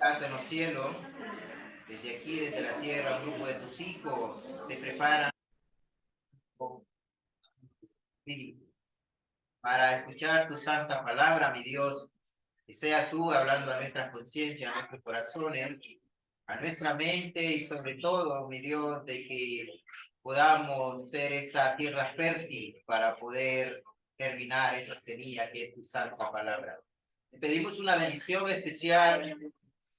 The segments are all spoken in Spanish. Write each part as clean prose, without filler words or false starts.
Estás en los cielos, desde aquí, desde la tierra, un grupo de tus hijos se preparan para escuchar tu santa palabra, mi Dios, que sea tú hablando a nuestras conciencias, a nuestros corazones, a nuestra mente y sobre todo, mi Dios, de que podamos ser esa tierra fértil para poder germinar esa semilla que es tu santa palabra. Te pedimos una bendición especial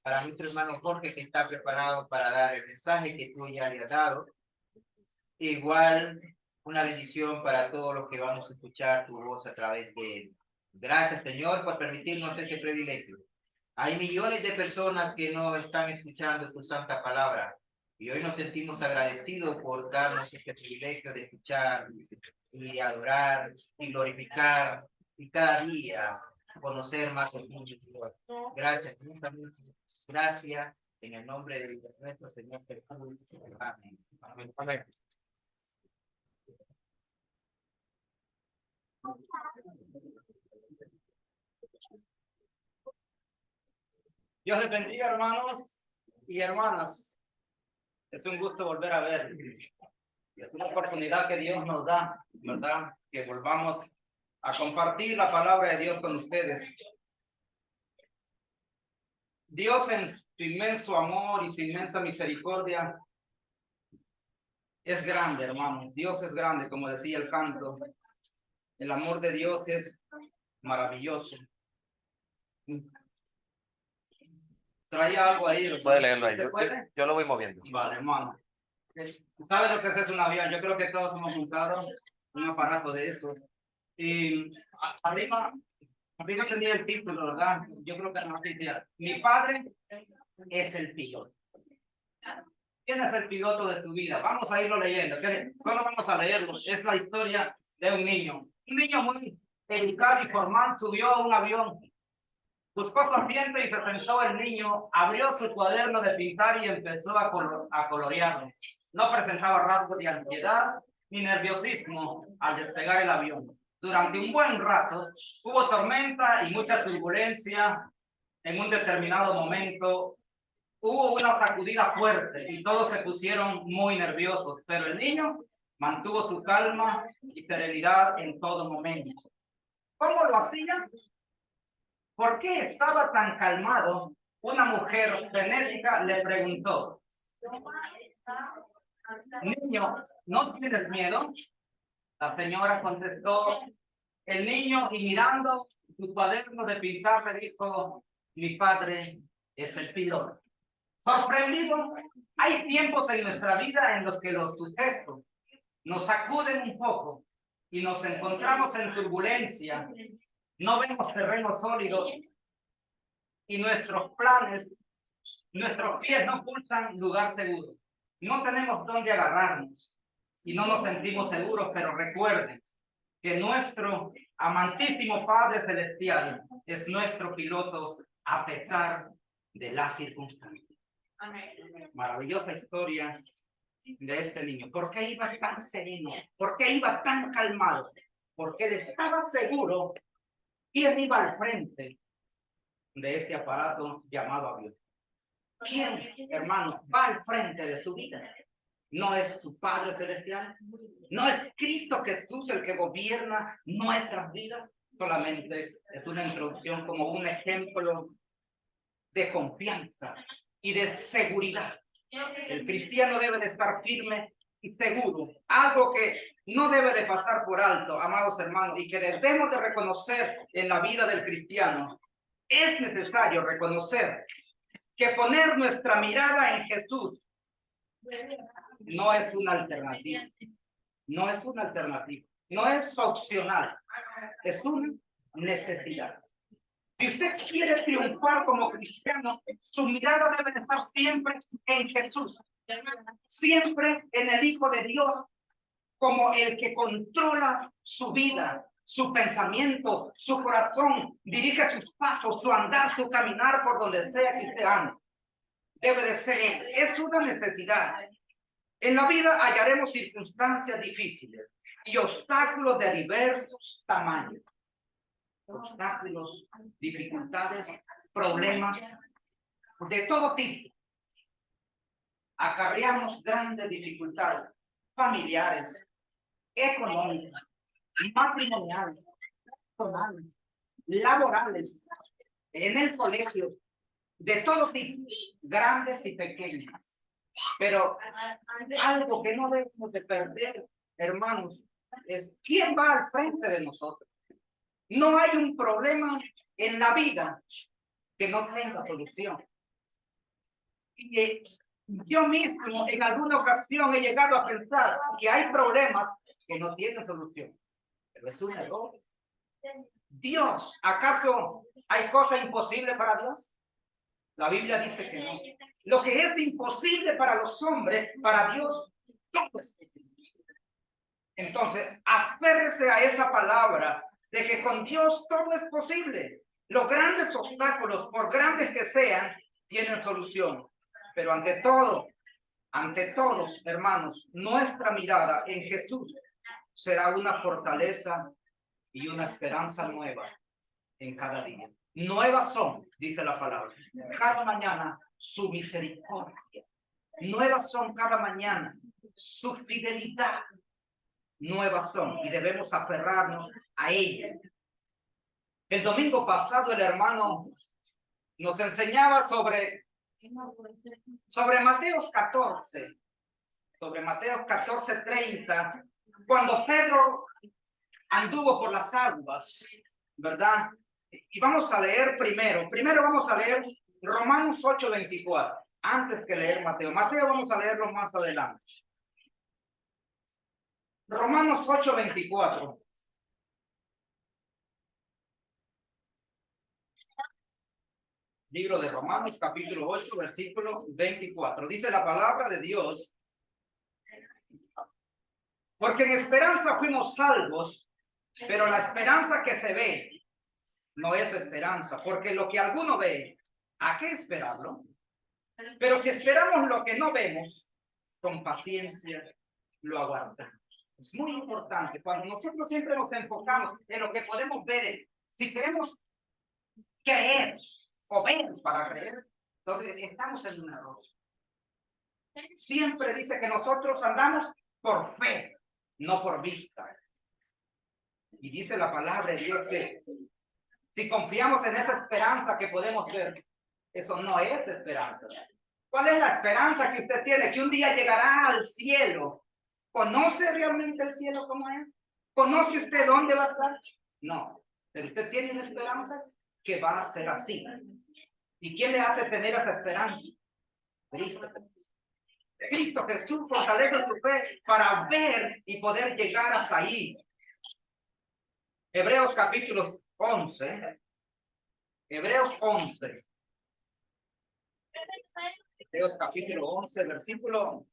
para nuestro hermano Jorge, que está preparado para dar el mensaje que tú ya le has dado. Igual, una bendición para todos los que vamos a escuchar tu voz a través de él. Gracias, Señor, por permitirnos este privilegio. Hay millones de personas que no están escuchando tu santa palabra y hoy nos sentimos agradecidos por darnos este privilegio de escuchar y adorar y glorificar y cada día conocer más del mundo. Gracias, gracias en el nombre de nuestro Señor Jesús. Amén. Amén. Amén. Dios les bendiga, hermanos y hermanas. Es un gusto volver a ver. Es una oportunidad que Dios nos da, ¿verdad? Que volvamos a compartir la palabra de Dios con ustedes. Dios en su inmenso amor y su inmensa misericordia es grande, hermano. Dios es grande, como decía el canto. El amor de Dios es maravilloso. Traía algo ahí. Puede leerlo ahí. Yo lo voy moviendo. Vale, hermano. ¿Sabes lo que es un avión? Yo creo que todos hemos montado un aparato de eso. Y arriba tenía el título, ¿verdad? Yo creo que la noticia. Mi padre es el piloto. ¿Quién es el piloto de su vida? Vamos a irlo leyendo. ¿Cómo vamos a leerlo? Es la historia de un niño. Un niño muy educado y formal subió a un avión. Buscó su asiento y se sentó el niño, abrió su cuaderno de pintar y empezó a colorearlo. No presentaba rasgos de ansiedad ni nerviosismo al despegar el avión. Durante un buen rato hubo tormenta y mucha turbulencia. En un determinado momento hubo una sacudida fuerte y todos se pusieron muy nerviosos, pero el niño mantuvo su calma y serenidad en todo momento. ¿Cómo lo hacía? ¿Por qué estaba tan calmado? Una mujer frenética le preguntó: niño, ¿no tienes miedo? La señora contestó, el niño, y mirando su cuaderno de pintar le dijo, mi padre es el piloto. Sorprendido, hay tiempos en nuestra vida en los que los sucesos nos sacuden un poco y nos encontramos en turbulencia. No vemos terreno sólido y nuestros planes, nuestros pies no pulsan lugar seguro. No tenemos dónde agarrarnos y no nos sentimos seguros, pero recuerden que nuestro amantísimo Padre Celestial es nuestro piloto a pesar de las circunstancias. Amén. Maravillosa historia de este niño. ¿Por qué iba tan sereno? ¿Por qué iba tan calmado? Porque él estaba seguro quién iba al frente de este aparato llamado avión. ¿Quién, hermano, va al frente de su vida? ¿No es su Padre Celestial? ¿No es Cristo Jesús el que gobierna nuestras vidas? Solamente es una introducción como un ejemplo de confianza y de seguridad. El cristiano debe de estar firme y seguro. Algo que no debe de pasar por alto, amados hermanos, y que debemos de reconocer en la vida del cristiano. Es necesario reconocer que poner nuestra mirada en Jesús no es una alternativa. No es una alternativa. No es opcional. Es una necesidad. Si usted quiere triunfar como cristiano, su mirada debe de estar siempre en Jesús. Siempre en el Hijo de Dios, como el que controla su vida, su pensamiento, su corazón, dirige sus pasos, su andar, su caminar por donde sea que usted ande. Debe de ser él. Es una necesidad. En la vida hallaremos circunstancias difíciles y obstáculos de diversos tamaños. Obstáculos, dificultades, problemas, de todo tipo. Acarreamos grandes dificultades familiares, económicas, matrimoniales, personales, laborales, en el colegio, de todo tipo, grandes y pequeñas. Pero algo que no debemos de perder, hermanos, es quién va al frente de nosotros. No hay un problema en la vida que no tenga solución. Y yo mismo en alguna ocasión he llegado a pensar que hay problemas que no tienen solución. Pero es un error. Dios, ¿acaso hay cosa imposible para Dios? La Biblia dice que no. Lo que es imposible para los hombres, para Dios, todo es posible. Entonces, aférrese a esta palabra de que con Dios todo es posible. Los grandes obstáculos, por grandes que sean, tienen solución. Pero ante todos, hermanos, nuestra mirada en Jesús será una fortaleza y una esperanza nueva en cada día. Nuevas son, dice la palabra, cada mañana su misericordia. Nuevas son cada mañana su fidelidad. Nuevas son y debemos aferrarnos a ella. El domingo pasado el hermano nos enseñaba sobre Mateo 14, sobre Mateo 14:30, cuando Pedro anduvo por las aguas, ¿verdad? Y vamos a leer primero vamos a leer Romanos 8:24, antes que leer Mateo vamos a leerlo más adelante. Romanos 8:24. Libro de Romanos, capítulo 8, versículo 24. Dice la palabra de Dios: porque en esperanza fuimos salvos, pero la esperanza que se ve no es esperanza, porque lo que alguno ve, ¿a qué esperarlo? Pero si esperamos lo que no vemos, con paciencia lo aguardamos. Es muy importante, cuando nosotros siempre nos enfocamos en lo que podemos ver, si queremos creer o ver para creer, entonces estamos en un error. Siempre dice que nosotros andamos por fe, no por vista. Y dice la palabra de Dios que si confiamos en esa esperanza que podemos ver, eso no es esperanza. ¿Cuál es la esperanza que usted tiene? Que un día llegará al cielo. ¿Conoce realmente el cielo cómo es? ¿Conoce usted dónde va a estar? No. Pero usted tiene una esperanza que va a ser así. ¿Y quién le hace tener esa esperanza? Cristo. Cristo Jesús fortalece su fe para ver y poder llegar hasta ahí. Hebreos capítulo 11. Hebreos 11. Hebreos capítulo 11, versículo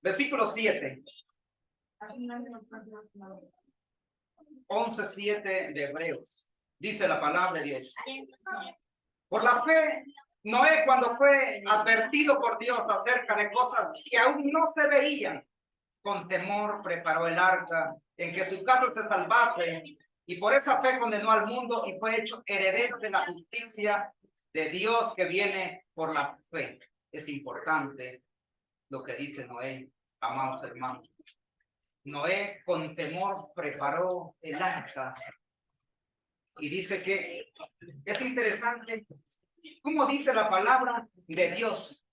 7. 11:7 de Hebreos. Dice la palabra de Dios: por la fe, Noé, cuando fue advertido por Dios acerca de cosas que aún no se veían, con temor preparó el arca en que su casa se salvase, y por esa fe condenó al mundo y fue hecho heredero de la justicia de Dios que viene por la fe. Es importante lo que dice Noé, amados hermanos. Noé con temor preparó el arca. Y dice que es interesante cómo dice la palabra de Dios.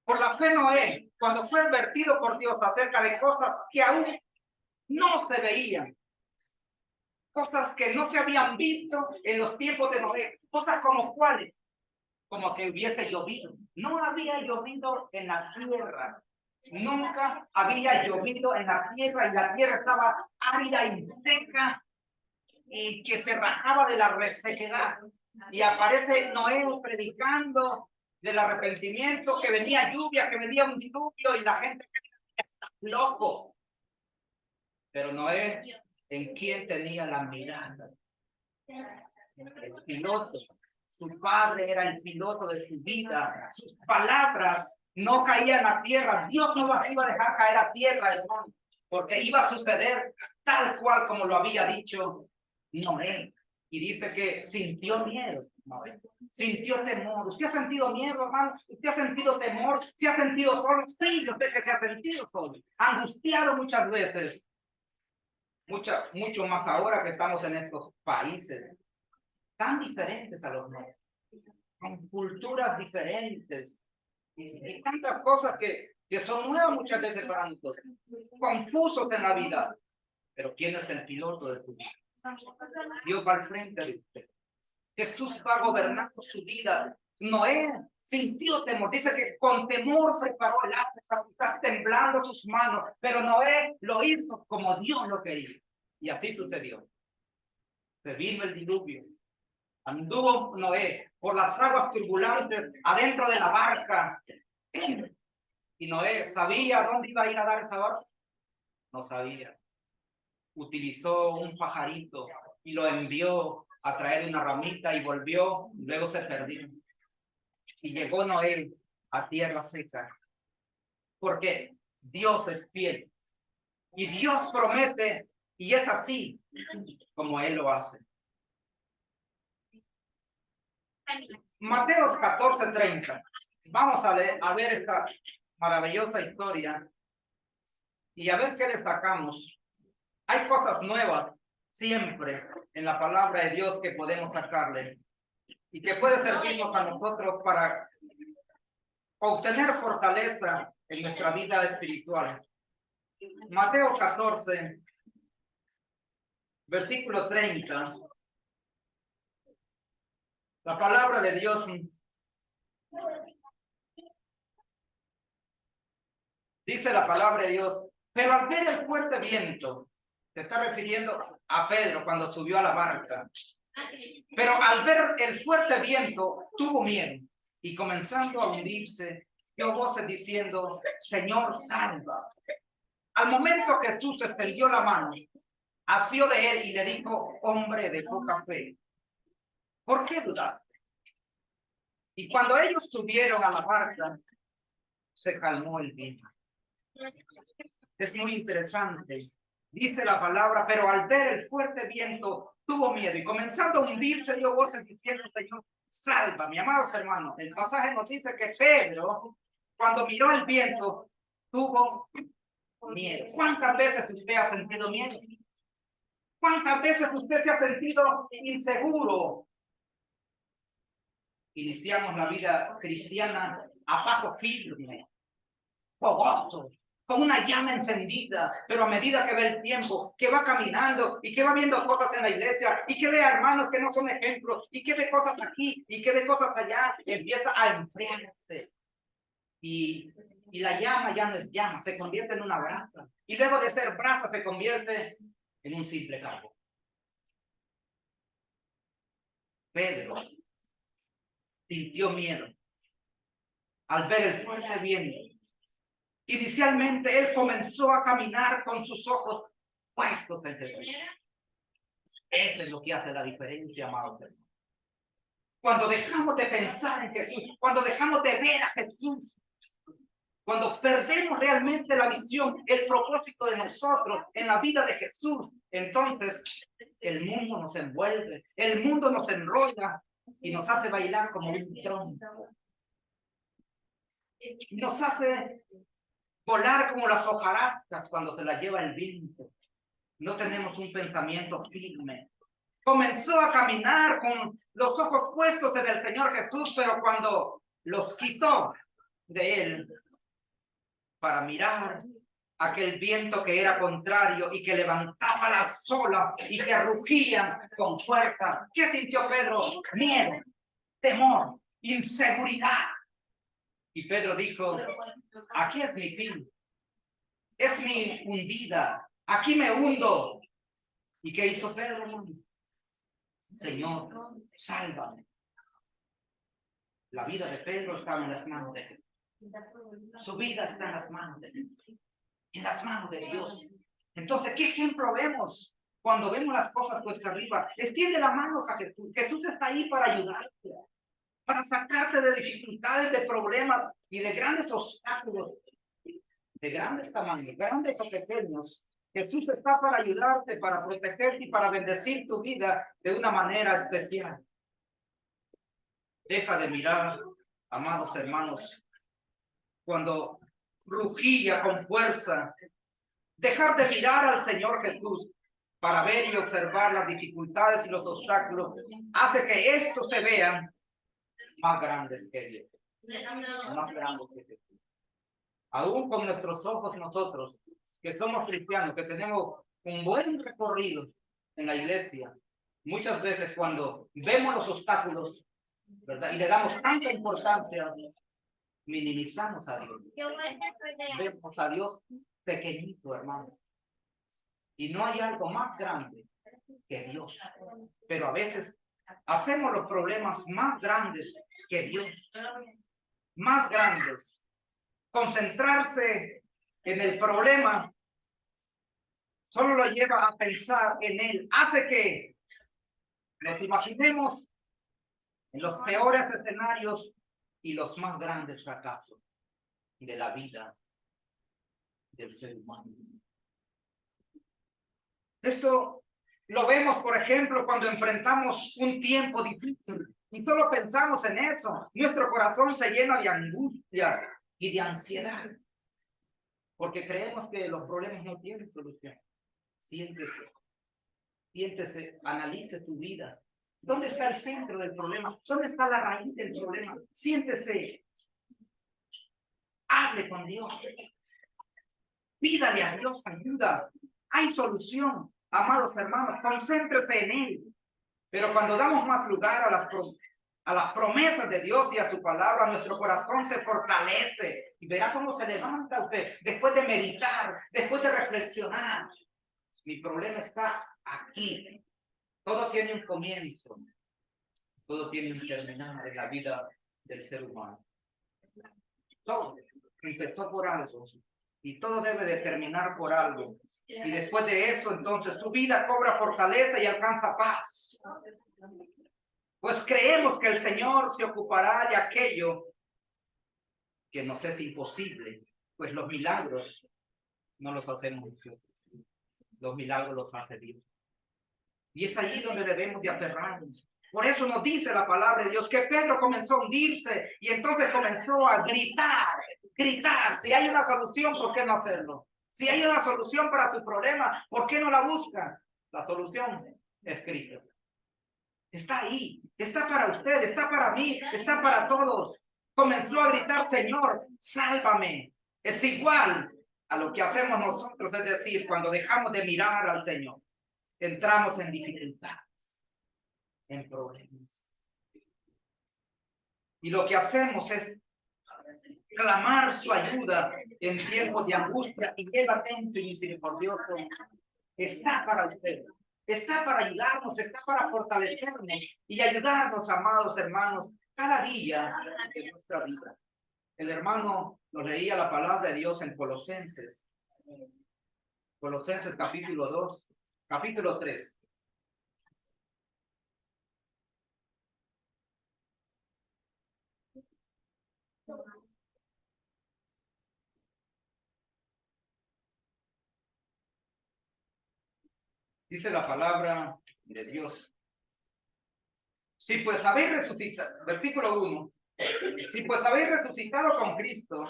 Por la fe Noé, cuando fue advertido por Dios acerca de cosas que aún no se veían, cosas que no se habían visto en los tiempos de Noé, cosas como cuáles, como que hubiese llovido. No había llovido en la tierra. Nunca había llovido en la tierra y la tierra estaba árida y seca y que se rajaba de la resequedad. Y aparece Noé predicando del arrepentimiento, que venía lluvia, que venía un diluvio y la gente está loco. Pero Noé, ¿en quién tenía la mirada? El piloto. Su padre era el piloto de su vida. Sus palabras no caían a tierra. Dios no las iba a dejar caer a tierra, hermano, porque iba a suceder tal cual como lo había dicho Noé. Y dice que sintió miedo, Noé. Sintió temor. ¿Usted ha sentido miedo, hermano? ¿Usted ha sentido temor? ¿Se ha sentido solo? Sí, yo sé que se ha sentido solo. Angustiado muchas veces. Mucho más ahora que estamos en estos países tan diferentes a los nuestros, con culturas diferentes y tantas cosas que son nuevas muchas veces para nosotros, confusos en la vida. Pero ¿quién es el piloto de tu vida? Dios va al frente de usted. Jesús va gobernando su vida. Noé sintió temor. Dice que con temor preparó el arca, está temblando sus manos. Pero Noé lo hizo como Dios lo quería. Y así sucedió. Se vino el diluvio. Anduvo Noé por las aguas turbulentas adentro de la barca. Y Noé sabía dónde iba a ir a dar esa barca. No sabía. Utilizó un pajarito y lo envió a traer una ramita y volvió, luego se perdió. Y llegó Noé a tierra seca. Porque Dios es fiel. Y Dios promete, y es así como Él lo hace. Mateo 14:30. Vamos a ver esta maravillosa historia y a ver qué le sacamos. Hay cosas nuevas siempre en la palabra de Dios que podemos sacarle y que puede servirnos a nosotros para obtener fortaleza en nuestra vida espiritual. Mateo 14, versículo 30. La palabra de Dios dice la palabra de Dios, pero al ver el fuerte viento, se está refiriendo a Pedro cuando subió a la barca, pero al ver el fuerte viento tuvo miedo y comenzando a hundirse, dio voces diciendo, Señor, salva. Al momento que Jesús extendió la mano, asió de él y le dijo, hombre de poca fe, ¿por qué dudaste? Y cuando ellos subieron a la barca, se calmó el viento. Es muy interesante. Dice la palabra, pero al ver el fuerte viento, tuvo miedo y comenzando a hundirse, dio voces diciendo, Señor, salva, mi amados hermanos. El pasaje nos dice que Pedro, cuando miró el viento, tuvo miedo. ¿Cuántas veces usted ha sentido miedo? ¿Cuántas veces usted se ha sentido inseguro? Iniciamos la vida cristiana a paso firme, fogoso, con una llama encendida, pero a medida que ve el tiempo, que va caminando y que va viendo cosas en la iglesia y que ve a hermanos que no son ejemplos y que ve cosas aquí y que ve cosas allá, empieza a enfriarse. Y la llama ya no es llama, se convierte en una brasa. Y luego de ser brasa se convierte en un simple carbón. Pedro sintió miedo al ver el fuerte viento. Inicialmente él comenzó a caminar con sus ojos puestos en Jesús. Eso es lo que hace la diferencia, amados hermanos. Cuando dejamos de pensar en Jesús, cuando dejamos de ver a Jesús, cuando perdemos realmente la visión, el propósito de nosotros en la vida de Jesús, entonces el mundo nos envuelve, el mundo nos enrolla y nos hace bailar como un tronco. Nos hace volar como las hojarascas cuando se las lleva el viento. No tenemos un pensamiento firme. Comenzó a caminar con los ojos puestos en el Señor Jesús, pero cuando los quitó de él para mirar aquel viento que era contrario y que levantaba las olas y que rugían con fuerza, ¿qué sintió Pedro? Miedo, temor, inseguridad. Y Pedro dijo, aquí es mi fin, es mi hundida, aquí me hundo. ¿Y qué hizo Pedro? Señor, sálvame. La vida de Pedro estaba en las manos de Jesús. Su vida está en las manos de Dios, en las manos de Dios. Entonces, ¿qué ejemplo vemos cuando vemos las cosas cuesta arriba? Extiende las manos a Jesús. Jesús está ahí para ayudarte, para sacarte de dificultades, de problemas y de grandes obstáculos, de grandes tamaños, grandes o pequeños. Jesús está para ayudarte, para protegerte y para bendecir tu vida de una manera especial. Deja de mirar, amados hermanos, cuando rugía con fuerza. Dejar de mirar al Señor Jesús para ver y observar las dificultades y los obstáculos hace que estos se vean más grandes que Dios. Más grandes que Jesús. Aún con nuestros ojos nosotros, que somos cristianos, que tenemos un buen recorrido en la iglesia, muchas veces cuando vemos los obstáculos, ¿verdad? Y le damos tanta importancia, minimizamos a Dios. Vemos a Dios pequeñito, hermanos. Y no hay algo más grande que Dios. Pero a veces hacemos los problemas más grandes que Dios. Más grandes. Concentrarse en el problema solo lo lleva a pensar en él. Hace que nos imaginemos en los peores escenarios y los más grandes fracasos de la vida del ser humano. Esto lo vemos, por ejemplo, cuando enfrentamos un tiempo difícil y solo pensamos en eso. Nuestro corazón se llena de angustia y de ansiedad, porque creemos que los problemas no tienen solución. Siéntese, analice su vida. ¿Dónde está el centro del problema? ¿Dónde está la raíz del problema? Siéntese, hable con Dios, pídale a Dios ayuda. Hay solución, amados hermanos, concéntrese en él. Pero cuando damos más lugar a las promesas de Dios y a su palabra, nuestro corazón se fortalece y verá cómo se levanta usted después de meditar, después de reflexionar. Mi problema está aquí. Todo tiene un comienzo, todo tiene un terminar en la vida del ser humano. Todo empezó por algo y todo debe de terminar por algo. Y después de eso, entonces, su vida cobra fortaleza y alcanza paz. Pues creemos que el Señor se ocupará de aquello que nos es imposible, pues los milagros no los hacemos nosotros. Los milagros los hace Dios. Y es allí donde debemos de aferrarnos. Por eso nos dice la palabra de Dios que Pedro comenzó a hundirse y entonces comenzó a gritar. Si hay una solución, ¿por qué no hacerlo? Si hay una solución para su problema, ¿por qué no la busca? La solución es Cristo. Está ahí, está para usted, está para mí, está para todos. Comenzó a gritar, Señor, sálvame. Es igual a lo que hacemos nosotros, es decir, cuando dejamos de mirar al Señor, entramos en dificultades, en problemas. Y lo que hacemos es clamar su ayuda en tiempos de angustia, y Él atento y misericordioso está para usted, está para ayudarnos, está para fortalecernos y ayudarnos, amados hermanos, cada día de nuestra vida. El hermano nos leía la palabra de Dios en Colosenses capítulo 2, capítulo 3. Dice la palabra de Dios. Si pues habéis resucitado, versículo 1, si pues habéis resucitado con Cristo,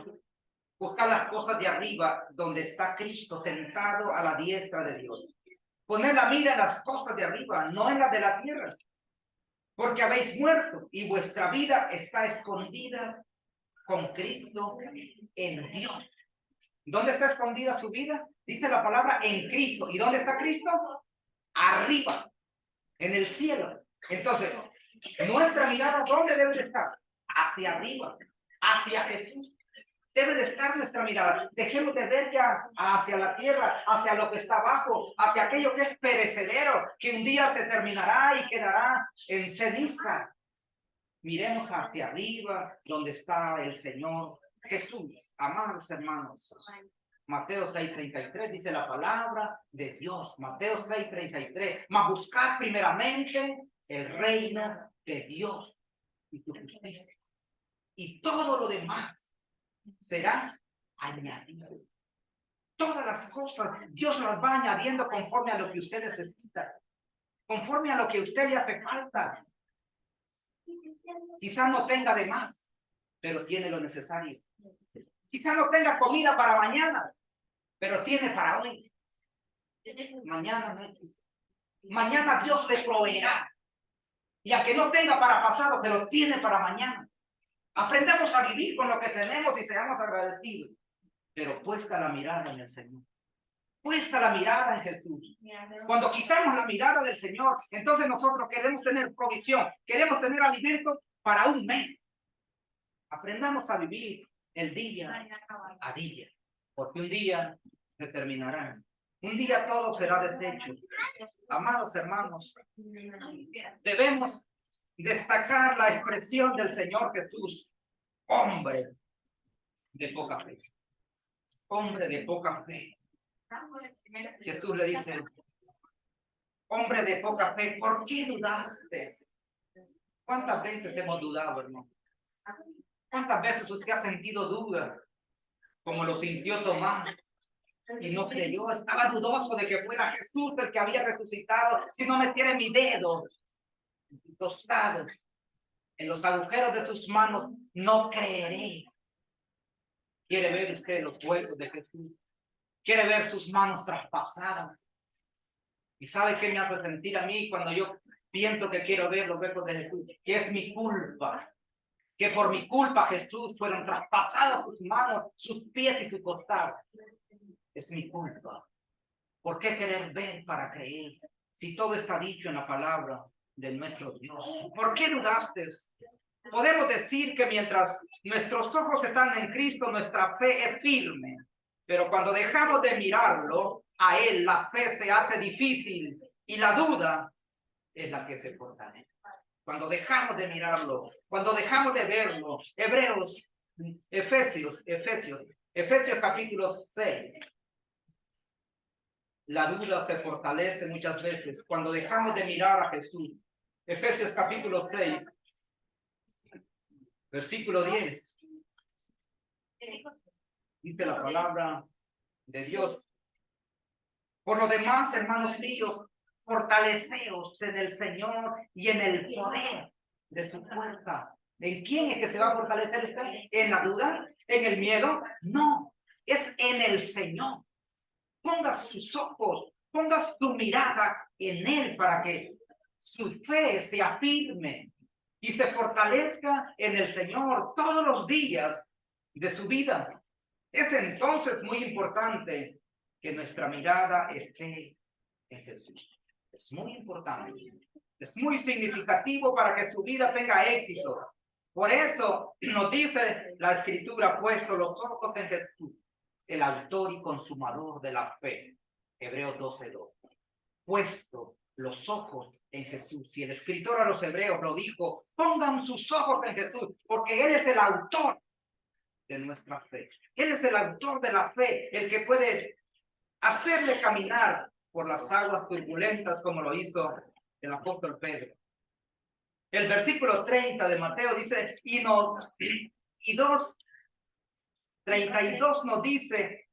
buscad las cosas de arriba, donde está Cristo sentado a la diestra de Dios. Poned la mira en las cosas de arriba, no en las de la tierra, porque habéis muerto y vuestra vida está escondida con Cristo en Dios. ¿Dónde está escondida su vida? Dice la palabra en Cristo. ¿Y dónde está Cristo? Arriba, en el cielo. Entonces, nuestra mirada, ¿dónde debe de estar? Hacia arriba, hacia Jesús. Debe de estar nuestra mirada. Dejemos de ver ya hacia la tierra, hacia lo que está abajo, hacia aquello que es perecedero, que un día se terminará y quedará en ceniza. Miremos hacia arriba, donde está el Señor Jesús. Amados hermanos, Mateo 6:33 dice la palabra de Dios. Mateo 6:33. Mas buscad primeramente el reino de Dios y su justicia, y todo lo demás será añadido. Todas las cosas Dios las va añadiendo conforme a lo que usted necesita, conforme a lo que a usted le hace falta. Quizás no tenga de más, pero tiene lo necesario. Quizás no tenga comida para mañana, pero tiene para hoy. Mañana no existe. Mañana Dios le proveerá. Y aunque no tenga para pasado, pero tiene para mañana. Aprendamos a vivir con lo que tenemos y seamos agradecidos. Pero puesta la mirada en el Señor. Puesta la mirada en Jesús. Cuando quitamos la mirada del Señor, entonces nosotros queremos tener provisión, queremos tener alimento para un mes. Aprendamos a vivir el día a día, porque un día se terminará. Un día todo será deshecho. Amados hermanos, debemos destacar la expresión del Señor Jesús, hombre de poca fe. Hombre de poca fe. Jesús le dice, hombre de poca fe, ¿por qué dudaste? ¿Cuántas veces hemos dudado, hermano? ¿Cuántas veces usted ha sentido duda? Como lo sintió Tomás. Y no creyó, estaba dudoso de que fuera Jesús el que había resucitado. Si no metiera mi dedo tostado en los agujeros de sus manos, no creeré. ¿Quiere ver usted los huesos de Jesús? ¿Quiere ver sus manos traspasadas? ¿Y sabe qué me hace sentir a mí cuando yo pienso que quiero ver los huesos de Jesús? Que es mi culpa. Que por mi culpa Jesús fueron traspasadas sus manos, sus pies y su costado. Es mi culpa. ¿Por qué querer ver para creer? Si todo está dicho en la palabra de nuestro Dios. ¿Por qué dudaste? Podemos decir que mientras nuestros ojos están en Cristo, nuestra fe es firme. Pero cuando dejamos de mirarlo, a Él la fe se hace difícil y la duda es la que se fortalece. Cuando dejamos de mirarlo, cuando dejamos de verlo, Efesios capítulo 6. La duda se fortalece muchas veces cuando dejamos de mirar a Jesús. Efesios capítulo 6, versículo 10. Dice la palabra de Dios. Por lo demás, hermanos míos, fortaleceos en el Señor y en el poder de su fuerza. ¿En quién es que se va a fortalecer usted? ¿En la duda? ¿En el miedo? No, es en el Señor. Ponga sus ojos, ponga su mirada en Él para que su fe se afirme y se fortalezca en el Señor todos los días de su vida. Es entonces muy importante que nuestra mirada esté en Jesús. Es muy importante. Es muy significativo para que su vida tenga éxito. Por eso nos dice la Escritura, puesto los ojos en Jesús, el autor y consumador de la fe. Hebreos 12:2. Puesto los ojos en Jesús. Y el escritor a los hebreos lo dijo, pongan sus ojos en Jesús, porque Él es el autor de nuestra fe. Él es el autor de la fe, el que puede hacerle caminar por las aguas turbulentas como lo hizo el apóstol Pedro. El versículo 30 de Mateo dice, y 32 nos dice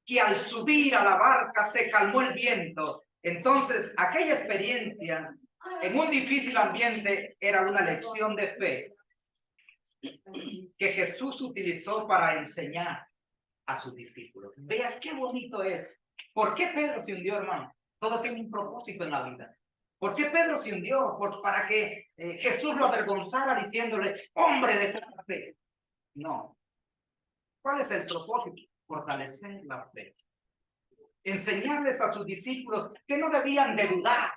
que al subir a la barca se calmó el viento. Entonces, aquella experiencia en un difícil ambiente era una lección de fe que Jesús utilizó para enseñar a sus discípulos. Vea qué bonito es. ¿Por qué Pedro se hundió, hermano? Todo tiene un propósito en la vida. ¿Por qué Pedro se hundió? Para que Jesús lo avergonzara diciéndole, hombre de poca fe. No. ¿Cuál es el propósito? Fortalecer la fe. Enseñarles a sus discípulos que no debían de dudar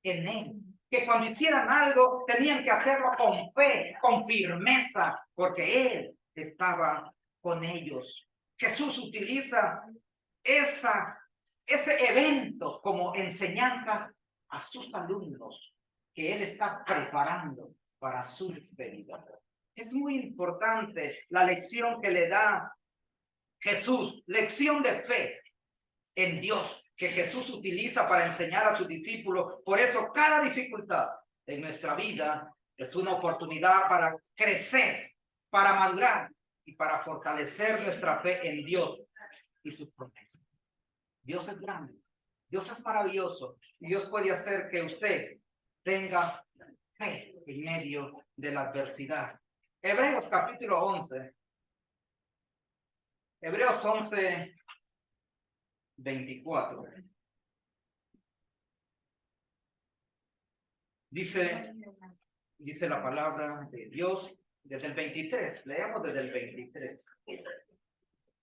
en Él. Que cuando hicieran algo tenían que hacerlo con fe, con firmeza, porque Él estaba con ellos. Jesús utiliza ese evento como enseñanza a sus alumnos que Él está preparando para su venida. Es muy importante la lección que le da Jesús, lección de fe en Dios, que Jesús utiliza para enseñar a sus discípulos. Por eso cada dificultad en nuestra vida es una oportunidad para crecer, para madurar y para fortalecer nuestra fe en Dios. y sus promesas. Dios es grande, Dios es maravilloso, y Dios puede hacer que usted tenga fe en medio de la adversidad. Hebreos capítulo 11. Hebreos 11, 24. Dice la palabra de Dios desde el 23. Leemos desde el 23.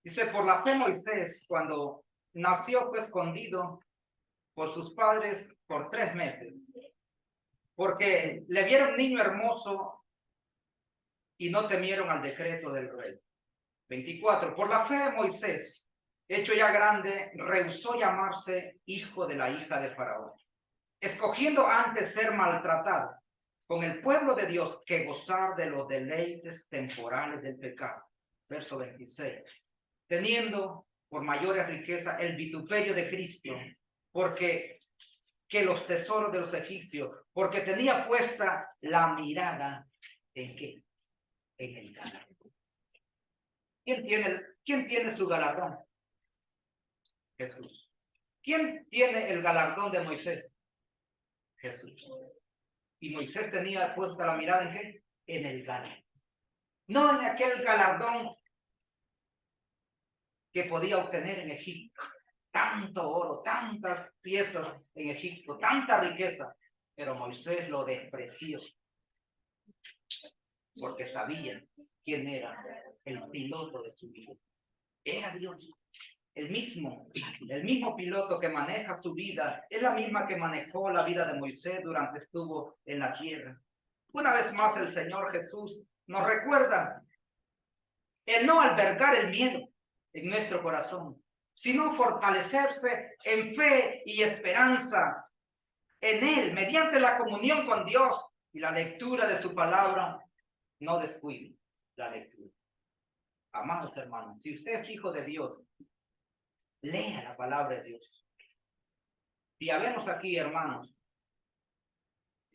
Dice, por la fe Moisés, cuando nació, fue escondido por sus padres por 3 meses, porque le vieron niño hermoso y no temieron al decreto del rey. 24. Por la fe de Moisés, hecho ya grande, rehusó llamarse hijo de la hija de Faraón, escogiendo antes ser maltratado con el pueblo de Dios que gozar de los deleites temporales del pecado. Verso 26. Teniendo por mayores riquezas el vituperio de Cristo, porque que los tesoros de los egipcios, porque tenía puesta la mirada en ¿qué? En el galardón. ¿Quién tiene su galardón? Jesús. ¿Quién tiene el galardón de Moisés? Jesús. Y Moisés tenía puesta la mirada en ¿qué? En el galardón. No en aquel galardón que podía obtener en Egipto. Tanto oro, tantas piezas en Egipto, tanta riqueza. Pero Moisés lo despreció. Porque sabían quién era el piloto de su vida. Era Dios. El mismo piloto que maneja su vida, es la misma que manejó la vida de Moisés durante estuvo en la tierra. Una vez más el Señor Jesús nos recuerda el no albergar el miedo en nuestro corazón, sino fortalecerse en fe y esperanza en Él, mediante la comunión con Dios y la lectura de su palabra. No descuide la lectura. Amados hermanos, si usted es hijo de Dios, lea la palabra de Dios. Si habemos aquí, hermanos,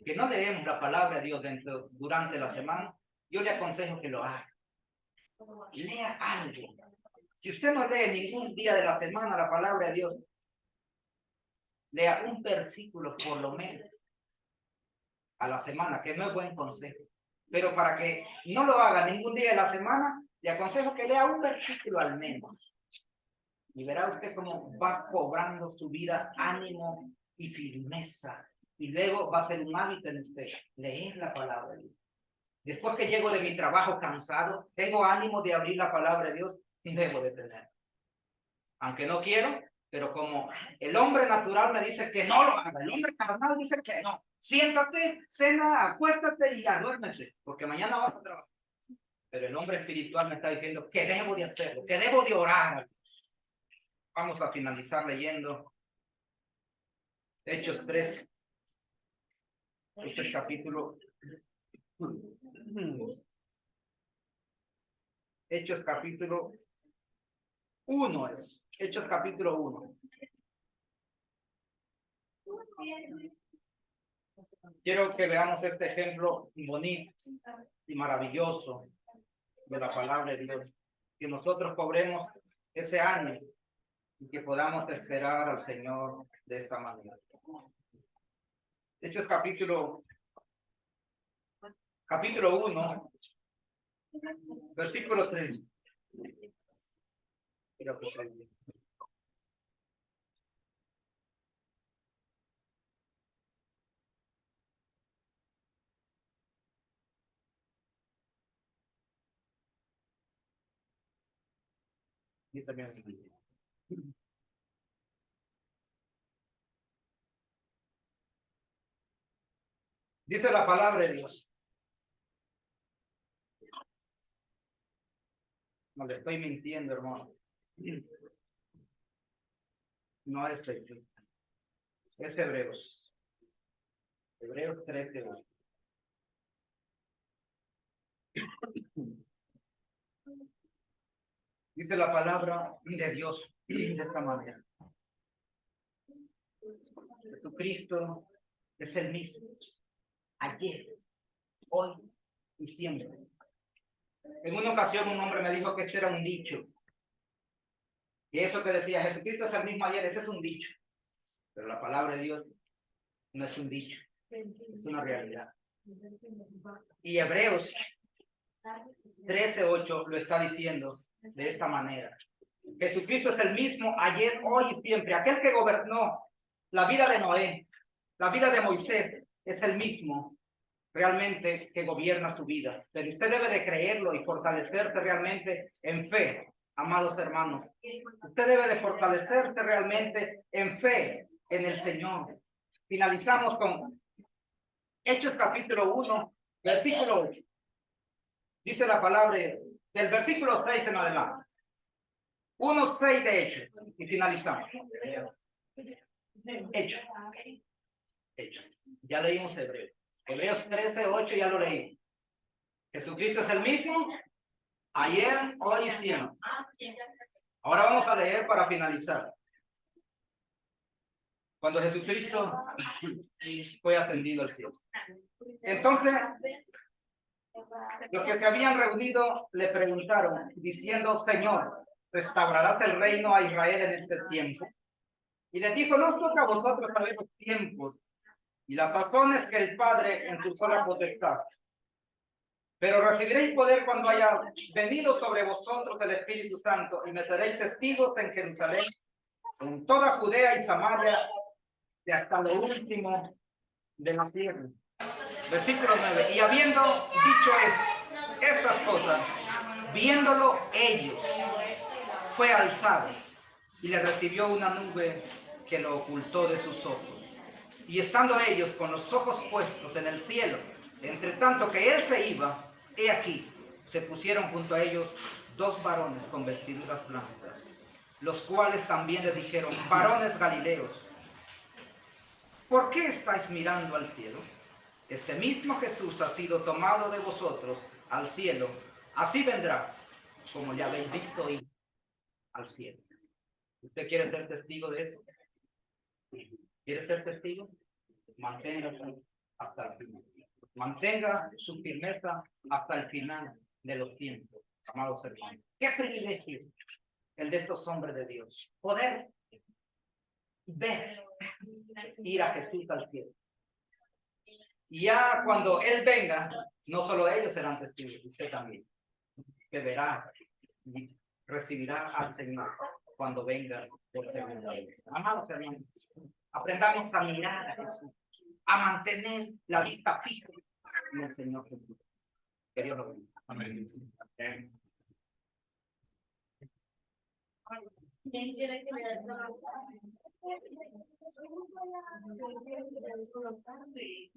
que no leemos la palabra de Dios durante la semana, yo le aconsejo que lo haga. Lea algo. Si usted no lee ningún día de la semana la palabra de Dios, lea un versículo por lo menos a la semana, que no es buen consejo. Pero para que no lo haga ningún día de la semana, le aconsejo que lea un versículo al menos. Y verá usted cómo va cobrando su vida ánimo y firmeza. Y luego va a ser un hábito en usted leer la palabra de Dios. Después que llego de mi trabajo cansado, tengo ánimo de abrir la palabra de Dios y debo de tener. Aunque no quiero, pero como el hombre natural me dice que no lo haga, el hombre carnal dice que no. Siéntate, cena, acuéstate y ya duérmese, porque mañana vas a trabajar. Pero el hombre espiritual me está diciendo que debo de hacerlo, que debo de orar. Vamos a finalizar leyendo Hechos 3. Hechos capítulo. Hechos capítulo 1 es. Hechos capítulo 1. Quiero que veamos este ejemplo bonito y maravilloso de la palabra de Dios. Que nosotros cobremos ese ánimo y que podamos esperar al Señor de esta manera. Hechos capítulo 1, versículo 3. Creo que está bien. Y también. Dice la palabra de Dios. No le estoy mintiendo, hermano. No es Hebreos. Es Hebreos. Hebreos 13. Dice la palabra de Dios de esta manera. Jesucristo es el mismo. Ayer, hoy y siempre. En una ocasión un hombre me dijo que este era un dicho. Y eso que decía Jesucristo es el mismo ayer, ese es un dicho. Pero la palabra de Dios no es un dicho, es una realidad. Y Hebreos 13:8 lo está diciendo de esta manera. Jesucristo es el mismo ayer, hoy y siempre. Aquel que gobernó la vida de Noé, la vida de Moisés, es el mismo realmente que gobierna su vida. Pero usted debe de creerlo y fortalecerse realmente en fe, amados hermanos. Usted debe de fortalecerse realmente en fe en el Señor. Finalizamos con Hechos capítulo 1, versículo 8. Dice la palabra del versículo 6 en adelante. 1:6 de Hechos. Y finalizamos. Hechos. Ya leímos Hebreos. Hebreos 13:8 ya lo leí. Jesucristo es el mismo ayer, hoy y siempre. Ahora vamos a leer para finalizar. Cuando Jesucristo fue ascendido al cielo. Entonces, los que se habían reunido le preguntaron, diciendo: Señor, ¿restaurarás el reino a Israel en este tiempo? Y les dijo: no toca a vosotros saber los tiempos y las sazones que el Padre en su sola potestad. Pero recibiréis poder cuando haya venido sobre vosotros el Espíritu Santo, y me seréis testigos en Jerusalén, en toda Judea y Samaria, y hasta lo último de la tierra. Versículo 9. Y habiendo dicho estas cosas, viéndolo ellos, fue alzado, y le recibió una nube que lo ocultó de sus ojos. Y estando ellos con los ojos puestos en el cielo, entre tanto que él se iba, he aquí, se pusieron junto a ellos 2 varones con vestiduras blancas, los cuales también le dijeron: varones galileos, ¿por qué estáis mirando al cielo? Este mismo Jesús ha sido tomado de vosotros al cielo, así vendrá, como le habéis visto ir al cielo. ¿Usted quiere ser testigo de eso? ¿Quiere ser testigo? Manténgase hasta el final. Mantenga su firmeza hasta el final de los tiempos, amados hermanos. Qué privilegio el de estos hombres de Dios. Poder ver ir a Jesús al cielo. Y ya cuando Él venga, no solo ellos serán testigos, usted también, que verá y recibirá al Señor cuando venga por segunda vez. Amados hermanos, aprendamos a mirar a Jesús, a mantener la vista fija en el Señor Jesús. Que Dios lo bendiga. Amén. Amén.